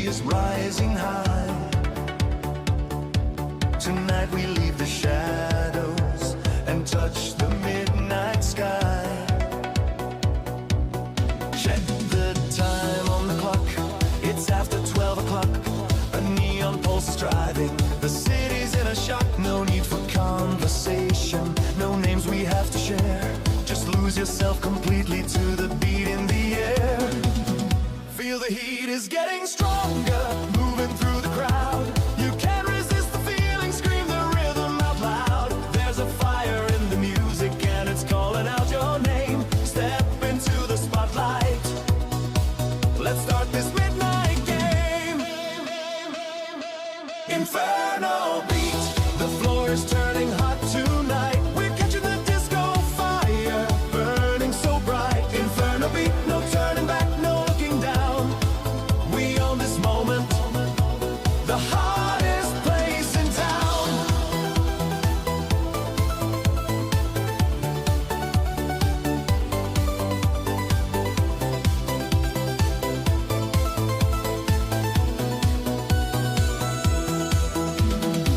is rising high. Tonight we leave the shadows and touch the midnight sky. Check the time on the clock, it's after 12 o'clock. A neon pulse is driving, the city's in a shock. No need for conversation, no names we have to share. Just lose yourself completely to the beat in the air. Feel the heat is getting stronger, moving through the crowd. You can't resist the feeling, scream the rhythm out loud. There's a fire in the music and it's calling out your name. Step into the spotlight, let's start this midnight game. Inferno beat, the floor is turning hot tonight. We're catching the disco fire, burning so bright. Inferno beat, no turning back, no looking down. We own this moment, the hottest place in town.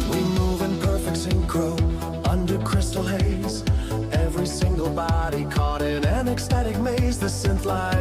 We move in perfect synchro under crystal haze. Every single body caught in an ecstatic maze. The synth line